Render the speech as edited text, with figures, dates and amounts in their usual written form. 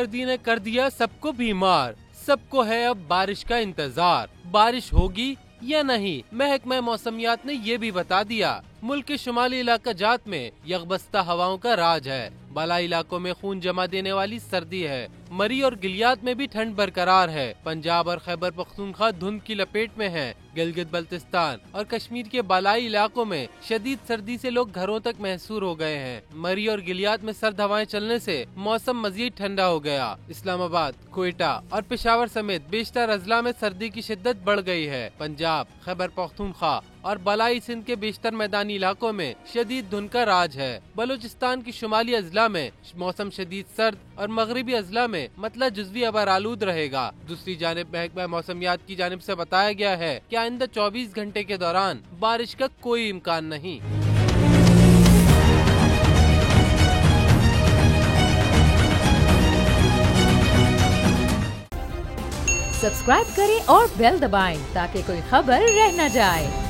सर्दी ने कर दिया सबको बीमार, सबको है अब बारिश का इंतजार। बारिश होगी या नहीं, महकमा मौसमियात ने ये भी बता दिया। मुल्क के शुमाली इलाका जात में यकबस्ता हवाओं का राज है। बालाई इलाकों में खून जमा देने वाली सर्दी है। मरी और गिलियात में भी ठंड बरकरार है। पंजाब और खैबर पख्तूनख्वा धुंध की लपेट में है। गिलगित बल्तिस्तान और कश्मीर के बालाई इलाकों में शदीद सर्दी से लोग घरों तक महसूर हो गए हैं। मरी और गिलियात में सर्द हवाएं चलने से मौसम मजीद ठंडा हो गया। इस्लामाबाद, क्वेटा और पेशावर समेत बेशतर अजला में सर्दी की शिद्दत बढ़ गई है। पंजाब, खैबर पख्तूनख्वा और बलाई सिंध के बेशतर मैदानी इलाकों में शदीद धुंध का राज है। बलूचिस्तान की शुमाली अजला में मौसम शदीद सर्द और मगरिबी अजला में मतलब जुज़वी अबर आलूद रहेगा। दूसरी जानिब महकमा मौसमियात की जानिब से बताया गया है कि आइंदा 24 घंटे के दौरान बारिश का कोई इम्कान नहीं। सब्सक्राइब करें और बेल दबाएं ताकि कोई खबर रह न जाए।